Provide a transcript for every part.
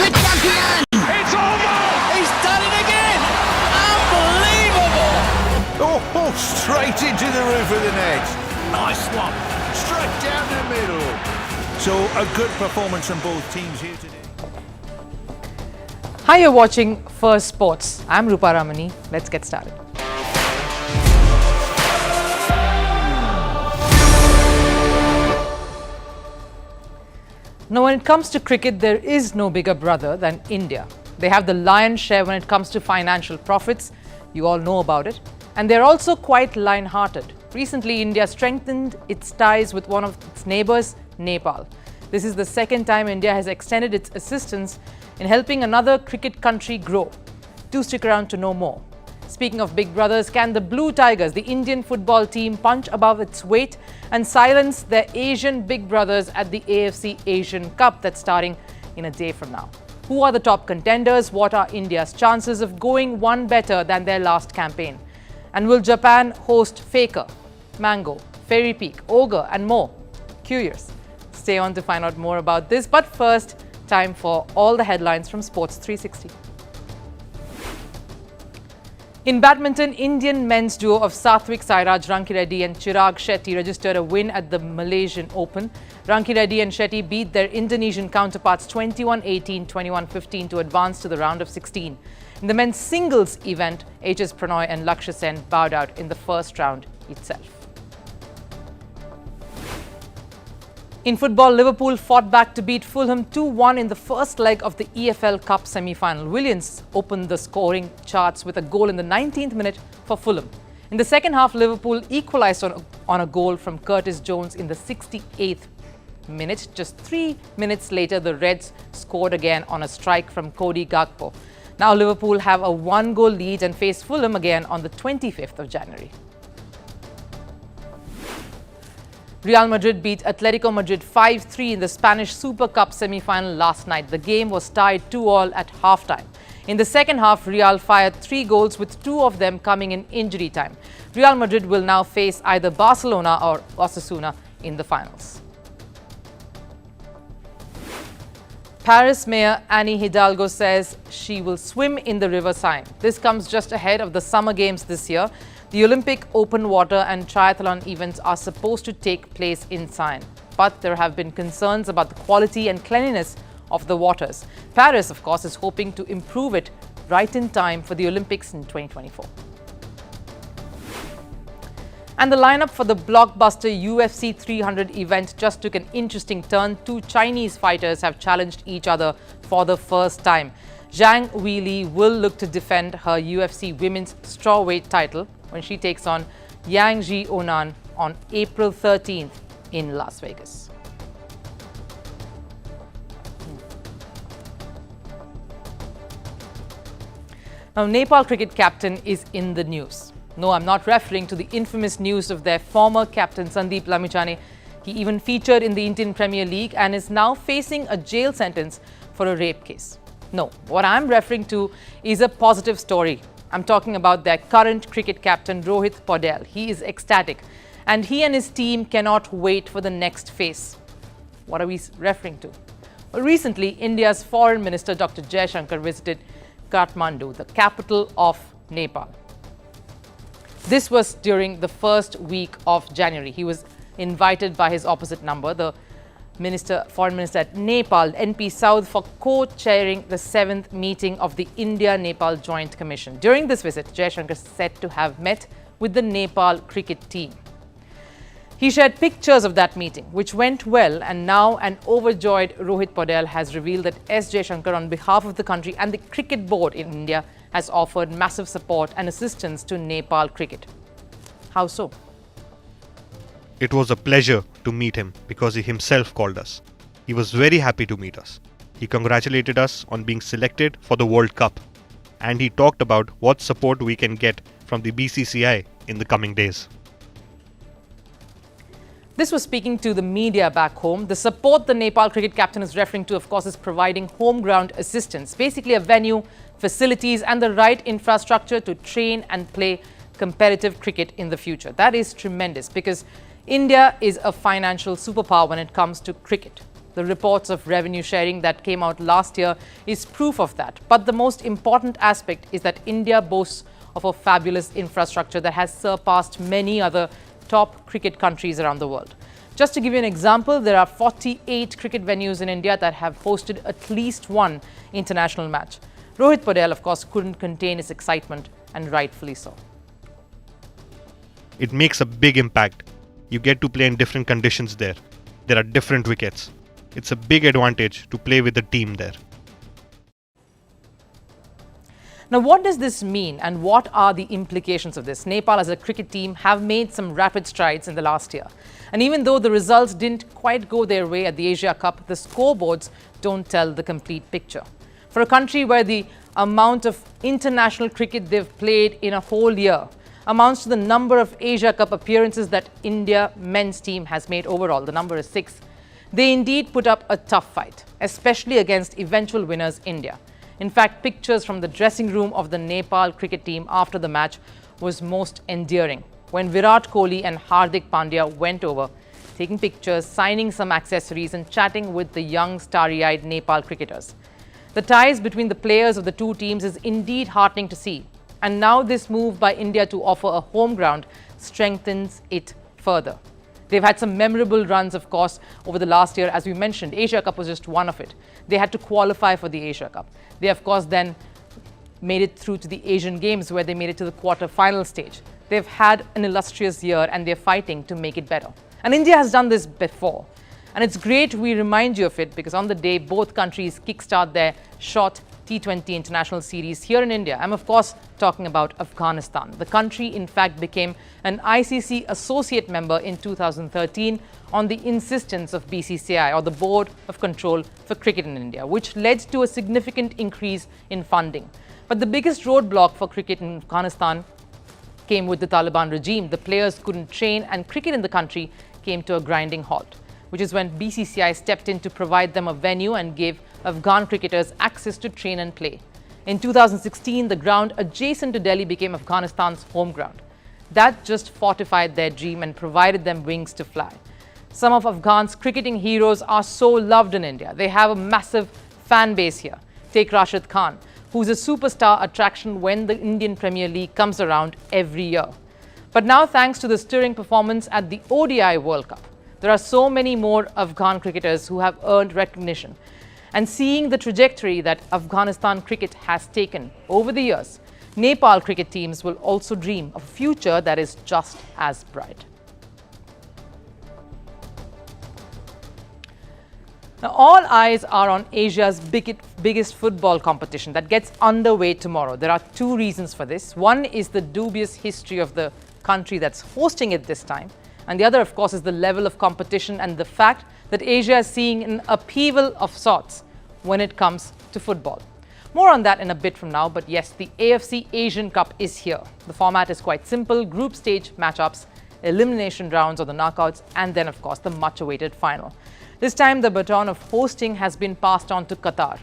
It's back again! It's over! He's done it again! Unbelievable! Oh, straight into the roof of the net. Nice one. Straight down the middle. So a good performance from both teams here today. Hi, you're watching Firstpost. I'm Rupha Ramani. Let's get started. Now, when it comes to cricket, there is no bigger brother than India. They have the lion's share when it comes to financial profits. You all know about it. And they're also quite lion-hearted. Recently, India strengthened its ties with one of its neighbors, Nepal. This is the second time India has extended its assistance in helping another cricket country grow. Do stick around to know more. Speaking of big brothers, can the Blue Tigers, the Indian football team, punch above its weight and silence their Asian big brothers at the AFC Asian Cup that's starting in a day from now? Who are the top contenders? What are India's chances of going one better than their last campaign? And will Japan host Faker, Mango, Fairy Peak, Ogre and more? Curious? Stay on to find out more about this. But first, time for all the headlines from Sports 360. In badminton, Indian men's duo of Sathwik Sairaj Rankireddy and Chirag Shetty registered a win at the Malaysian Open. Rankireddy and Shetty beat their Indonesian counterparts 21-18, 21-15 to advance to the round of 16. In the men's singles event, HS Pranoy and Lakshya Sen bowed out in the first round itself. In football, Liverpool fought back to beat Fulham 2-1 in the first leg of the EFL Cup semi-final. Williams opened the scoring charts with a goal in the 19th minute for Fulham. In the second half, Liverpool equalised on a goal from Curtis Jones in the 68th minute. Just 3 minutes later, the Reds scored again on a strike from Cody Gakpo. Now Liverpool have a one-goal lead and face Fulham again on the 25th of January. Real Madrid beat Atletico Madrid 5-3 in the Spanish Super Cup semi-final last night. The game was tied 2-2 at half-time. In the second half, Real fired 3 goals, with 2 of them coming in injury time. Real Madrid will now face either Barcelona or Osasuna in the finals. Paris Mayor Anne Hidalgo says she will swim in the River Seine. This comes just ahead of the Summer Games this year. The Olympic open water and triathlon events are supposed to take place in Seine, but there have been concerns about the quality and cleanliness of the waters. Paris, of course, is hoping to improve it right in time for the Olympics in 2024. And the lineup for the blockbuster UFC 300 event just took an interesting turn. 2 Chinese fighters have challenged each other for the first time. Zhang Weili will look to defend her UFC women's strawweight title when she takes on Yang Ji Onan on April 13th in Las Vegas. Now, Nepal cricket captain is in the news. No, I'm not referring to the infamous news of their former captain Sandeep Lamichhane. He even featured in the Indian Premier League and is now facing a jail sentence for a rape case. No, what I'm referring to is a positive story. I'm talking about their current cricket captain Rohit Paudel. He is ecstatic and he and his team cannot wait for the next phase. What are we referring to? Well, recently, India's Foreign Minister Dr. Jaishankar visited Kathmandu, the capital of Nepal. This was during the first week of January. He was invited by his opposite number, the Foreign Minister at Nepal, NP South, for co-chairing the 7th meeting of the India-Nepal Joint Commission. During this visit, Jaishankar is said to have met with the Nepal Cricket Team. He shared pictures of that meeting, which went well, and now an overjoyed Rohit Paudel has revealed that S. Jaishankar, on behalf of the country and the Cricket Board in India, has offered massive support and assistance to Nepal cricket. How so? It was a pleasure to meet him because he himself called us. He was very happy to meet us. He congratulated us on being selected for the World Cup, and he talked about what support we can get from the BCCI in the coming days. This was speaking to the media back home. The support the Nepal cricket captain is referring to, of course, is providing home ground assistance, basically a venue, facilities and the right infrastructure to train and play competitive cricket in the future. That is tremendous because India is a financial superpower when it comes to cricket. The reports of revenue sharing that came out last year is proof of that. But the most important aspect is that India boasts of a fabulous infrastructure that has surpassed many other top cricket countries around the world. Just to give you an example, there are 48 cricket venues in India that have hosted at least one international match. Rohit Patel, of course, couldn't contain his excitement, and rightfully so. It makes a big impact. You get to play in different conditions there. There are different wickets. It's a big advantage to play with the team there. Now, what does this mean and what are the implications of this? Nepal as a cricket team have made some rapid strides in the last year. And even though the results didn't quite go their way at the Asia Cup, the scoreboards don't tell the complete picture. For a country where the amount of international cricket they've played in a whole year amounts to the number of Asia Cup appearances that India men's team has made overall, the number is 6. They indeed put up a tough fight, especially against eventual winners India. In fact, pictures from the dressing room of the Nepal cricket team after the match was most endearing. When Virat Kohli and Hardik Pandya went over, taking pictures, signing some accessories and chatting with the young starry-eyed Nepal cricketers. The ties between the players of the two teams is indeed heartening to see. And now this move by India to offer a home ground strengthens it further. They've had some memorable runs, of course, over the last year. As we mentioned, Asia Cup was just one of it. They had to qualify for the Asia Cup. They, of course, then made it through to the Asian Games, where they made it to the quarter-final stage. They've had an illustrious year, and they're fighting to make it better. And India has done this before. And it's great we remind you of it, because on the day both countries kickstart their short T20 international series here in India. I'm of course talking about Afghanistan. The country in fact became an ICC associate member in 2013 on the insistence of BCCI, or the Board of Control for Cricket in India, which led to a significant increase in funding. But the biggest roadblock for cricket in Afghanistan came with the Taliban regime. The players couldn't train and cricket in the country came to a grinding halt, which is when BCCI stepped in to provide them a venue and gave Afghan cricketers access to train and play. In 2016, the ground adjacent to Delhi became Afghanistan's home ground. That just fortified their dream and provided them wings to fly. Some of Afghan's cricketing heroes are so loved in India. They have a massive fan base here. Take Rashid Khan, who's a superstar attraction when the Indian Premier League comes around every year. But now, thanks to the stirring performance at the ODI World Cup, there are so many more Afghan cricketers who have earned recognition. And seeing the trajectory that Afghanistan cricket has taken over the years, Nepal cricket teams will also dream of a future that is just as bright. Now, all eyes are on Asia's biggest football competition that gets underway tomorrow. There are two reasons for this. One is the dubious history of the country that's hosting it this time. And the other, of course, is the level of competition and the fact that Asia is seeing an upheaval of sorts when it comes to football. More on that in a bit from now, but yes, the AFC Asian Cup is here. The format is quite simple: group stage matchups, elimination rounds or the knockouts, and then, of course, the much-awaited final. This time, the baton of hosting has been passed on to Qatar,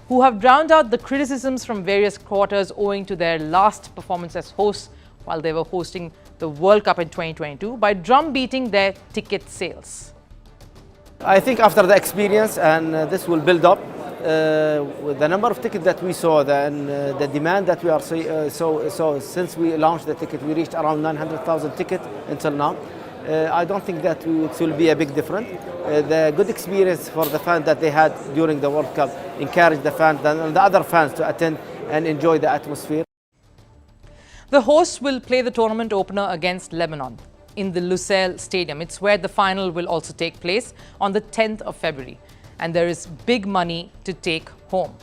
who have drowned out the criticisms from various quarters owing to their last performance as hosts while they were hosting the World Cup in 2022 by drum-beating their ticket sales. I think after the experience, and this will build up, with the number of tickets that we saw, the demand that we are so since we launched the ticket, we reached around 900,000 tickets until now. I don't think that it will be a big difference. The good experience for the fans that they had during the World Cup encouraged the fans and the other fans to attend and enjoy the atmosphere. The hosts will play the tournament opener against Lebanon in the Lusail Stadium. It's where the final will also take place on the 10th of February. And there is big money to take home.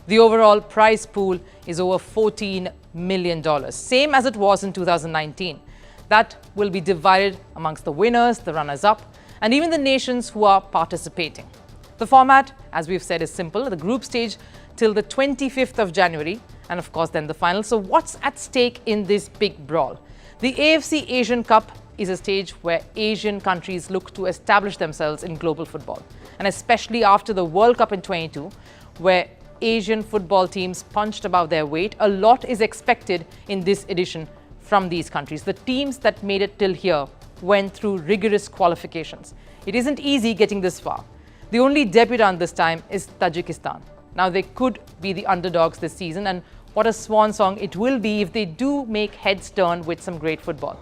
The overall prize pool is over $14 million, same as it was in 2019. That will be divided amongst the winners, the runners-up, and even the nations who are participating. The format, as we've said, is simple. The group stage till the 25th of January, and of course then the final. So what's at stake in this big brawl? The AFC Asian Cup is a stage where Asian countries look to establish themselves in global football. And especially after the World Cup in 22, where Asian football teams punched above their weight, a lot is expected in this edition from these countries. The teams that made it till here went through rigorous qualifications. It isn't easy getting this far. The only debutant this time is Tajikistan. Now they could be the underdogs this season, and what a swan song it will be if they do make heads turn with some great football.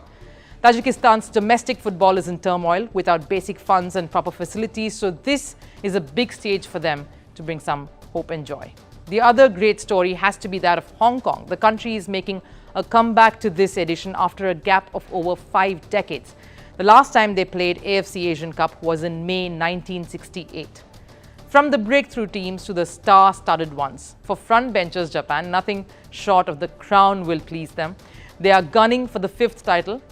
Tajikistan's domestic football is in turmoil without basic funds and proper facilities, so this is a big stage for them to bring some hope and joy. The other great story has to be that of Hong Kong. The country is making a comeback to this edition after a gap of over 5 decades. The last time they played AFC Asian Cup was in May 1968. From the breakthrough teams to the star-studded ones, for frontbenchers Japan, nothing short of the crown will please them. They are gunning for the 5th title,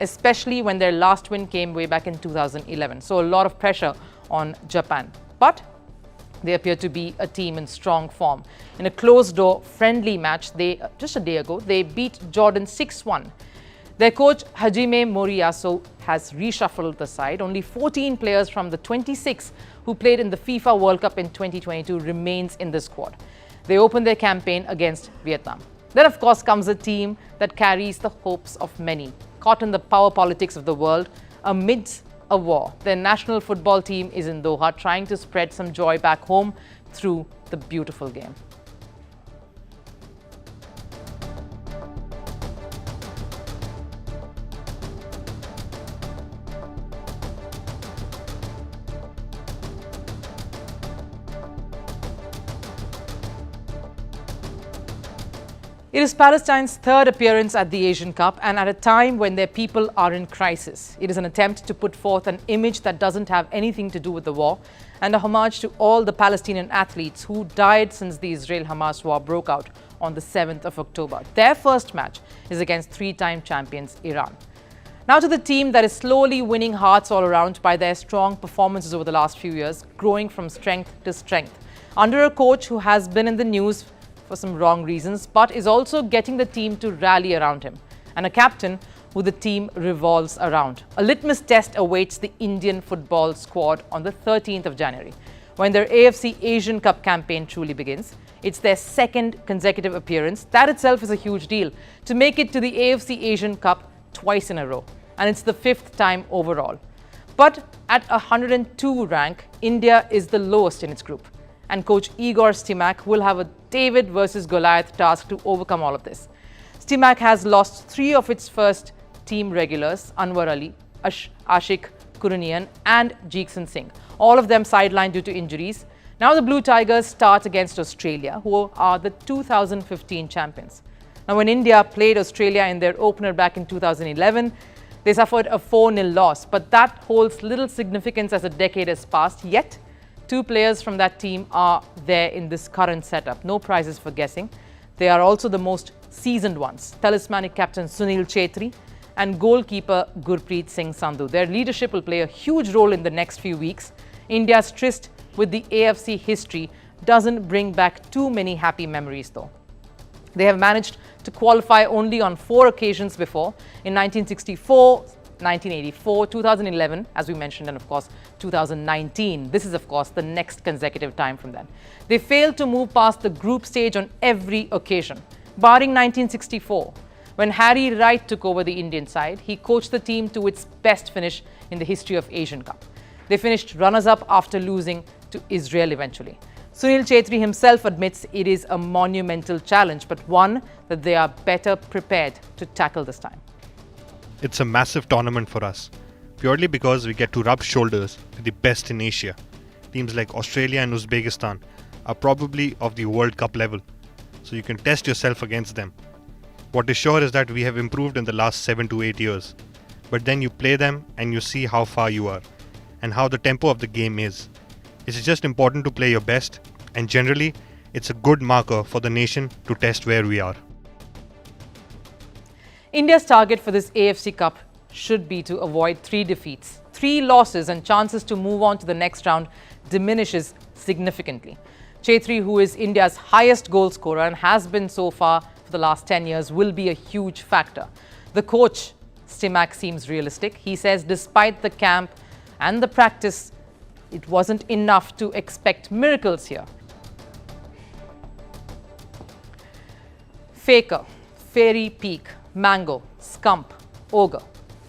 especially when their last win came way back in 2011. So a lot of pressure on Japan. But they appear to be a team in strong form. In a closed-door friendly match, just a day ago, they beat Jordan 6-1. Their coach Hajime Moriyasu has reshuffled the side. Only 14 players from the 26 who played in the FIFA World Cup in 2022 remains in the squad. They open their campaign against Vietnam. Then, of course, comes a team that carries the hopes of many, caught in the power politics of the world amidst a war. Their national football team is in Doha, trying to spread some joy back home through the beautiful game. It is Palestine's 3rd appearance at the Asian Cup, and at a time when their people are in crisis. It is an attempt to put forth an image that doesn't have anything to do with the war, and a homage to all the Palestinian athletes who died since the Israel-Hamas war broke out on the 7th of October. Their first match is against 3-time champions Iran. Now to the team that is slowly winning hearts all around by their strong performances over the last few years, growing from strength to strength. Under a coach who has been in the news for some wrong reasons, but is also getting the team to rally around him, and a captain who the team revolves around. A litmus test awaits the Indian football squad on the 13th of January, when their AFC Asian Cup campaign truly begins. It's their 2nd consecutive appearance. That itself is a huge deal, to make it to the AFC Asian Cup twice in a row, and it's the 5th time overall. But at 102 rank, India is the lowest in its group, and coach Igor Stimac will have a David versus Goliath task to overcome all of this. Stimac has lost 3 of its first team regulars, Anwar Ali, Ashik Kurunian and Jeekson Singh, all of them sidelined due to injuries. Now the Blue Tigers start against Australia, who are the 2015 champions. Now when India played Australia in their opener back in 2011, they suffered a 4-0 loss, but that holds little significance as a decade has passed. Yet 2 players from that team are there in this current setup. No prizes for guessing. They are also the most seasoned ones. Talismanic captain Sunil Chhetri and goalkeeper Gurpreet Singh Sandhu. Their leadership will play a huge role in the next few weeks. India's tryst with the AFC history doesn't bring back too many happy memories though. They have managed to qualify only on 4 occasions before, in 1964, 1984, 2011, as we mentioned, and of course 2019. This is of course the next consecutive time from then. They failed to move past the group stage on every occasion, barring 1964. When Harry Wright took over the Indian side, he coached the team to its best finish in the history of Asian Cup. They finished runners-up after losing to Israel eventually. Sunil Chhetri himself admits it is a monumental challenge, but one that they are better prepared to tackle this time. It's a massive tournament for us, purely because we get to rub shoulders with the best in Asia. Teams like Australia and Uzbekistan are probably of the World Cup level, so you can test yourself against them. What is sure is that we have improved in the last 7 to 8 years, but then you play them and you see how far you are, and how the tempo of the game is. It's just important to play your best, and generally, it's a good marker for the nation to test where we are. India's target for this AFC Cup should be to avoid 3 defeats. 3 losses and chances to move on to the next round diminishes significantly. Chhetri, who is India's highest goal scorer and has been so far for the last 10 years, will be a huge factor. The coach, Stimac, seems realistic. He says despite the camp and the practice, it wasn't enough to expect miracles here. Faker, Fairy Peak, Mango, Scump, Ogre.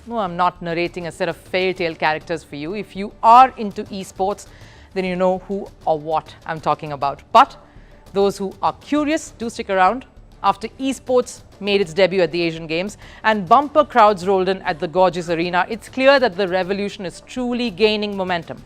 No, I'm not narrating a set of fairy tale characters for you. If you are into esports, then you know who or what I'm talking about. But those who are curious, do stick around. After esports made its debut at the Asian Games and bumper crowds rolled in at the gorgeous arena, it's clear that the revolution is truly gaining momentum.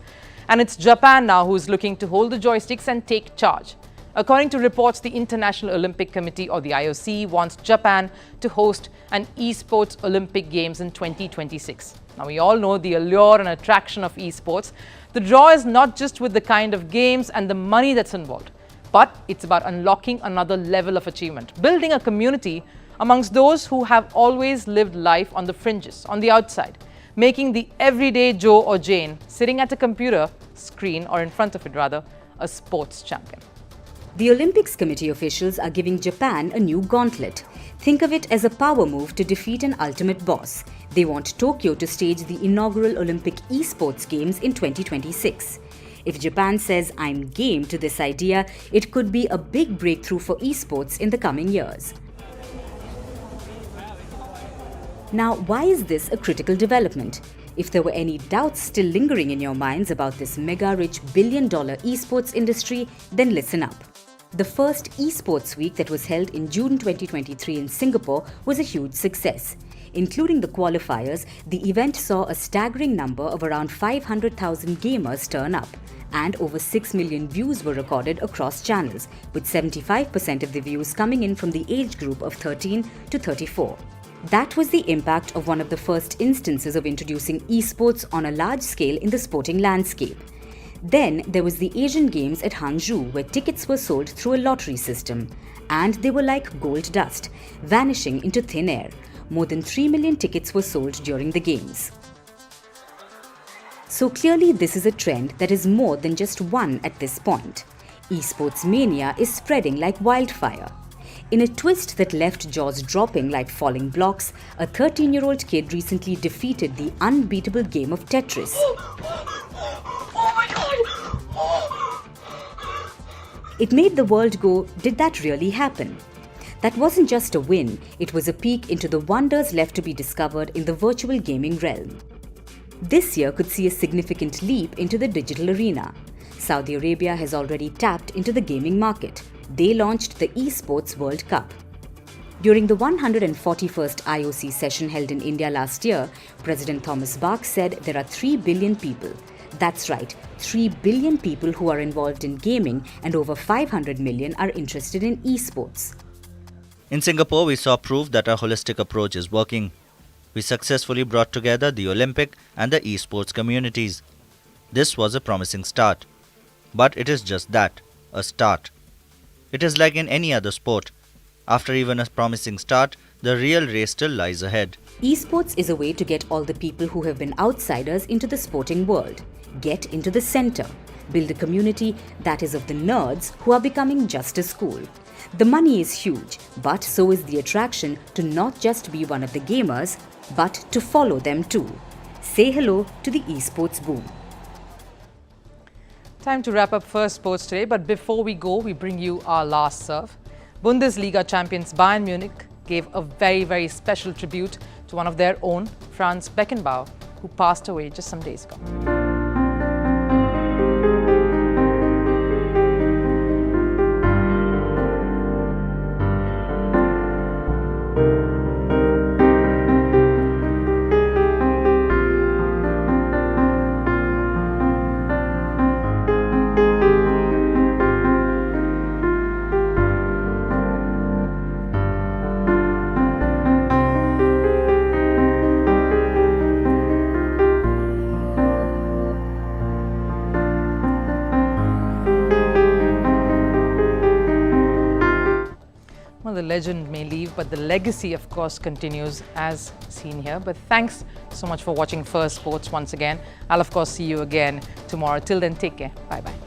And it's Japan now who's looking to hold the joysticks and take charge. According to reports, the International Olympic Committee, or the IOC, wants Japan to host an Esports Olympic Games in 2026. Now, we all know the allure and attraction of esports. The draw is not just with the kind of games and the money that's involved, but it's about unlocking another level of achievement, building a community amongst those who have always lived life on the fringes, on the outside, making the everyday Joe or Jane sitting at a computer screen, or in front of it rather, a sports champion. The Olympics Committee officials are giving Japan a new gauntlet. Think of it as a power move to defeat an ultimate boss. They want Tokyo to stage the inaugural Olympic Esports Games in 2026. If Japan says, "I'm game" to this idea, it could be a big breakthrough for esports in the coming years. Now, why is this a critical development? If there were any doubts still lingering in your minds about this mega-rich billion-dollar esports industry, then listen up. The first Esports Week that was held in June 2023 in Singapore was a huge success. Including the qualifiers, the event saw a staggering number of around 500,000 gamers turn up, and over 6 million views were recorded across channels, with 75% of the views coming in from the age group of 13 to 34. That was the impact of one of the first instances of introducing esports on a large scale in the sporting landscape. Then there was the Asian Games at Hangzhou, where tickets were sold through a lottery system. And they were like gold dust, vanishing into thin air. More than 3 million tickets were sold during the Games. So clearly this is a trend that is more than just one at this point. Esports mania is spreading like wildfire. In a twist that left jaws dropping like falling blocks, a 13-year-old kid recently defeated the unbeatable game of Tetris. It made the world go, did that really happen? That wasn't just a win, it was a peek into the wonders left to be discovered in the virtual gaming realm. This year could see a significant leap into the digital arena. Saudi Arabia has already tapped into the gaming market. They launched the Esports World Cup. During the 141st IOC session held in India last year, President Thomas Bach said there are 3 billion people. That's right, 3 billion people who are involved in gaming, and over 500 million are interested in esports. In Singapore, we saw proof that our holistic approach is working. We successfully brought together the Olympic and the esports communities. This was a promising start. But it is just that, a start. It is like in any other sport. After even a promising start, the real race still lies ahead. Esports is a way to get all the people who have been outsiders into the sporting world. Get into the center. Build a community that is of the nerds who are becoming just as cool. The money is huge, but so is the attraction to not just be one of the gamers, but to follow them too. Say hello to the esports boom. Time to wrap up Firstpost today, but before we go, we bring you our last serve. Bundesliga champions Bayern Munich gave a very, very special tribute to one of their own, Franz Beckenbauer, who passed away just some days ago. Well, the legend may leave, but the legacy, of course, continues as seen here. But thanks so much for watching Firstpost once again. I'll, of course, see you again tomorrow. Till then, take care. Bye-bye.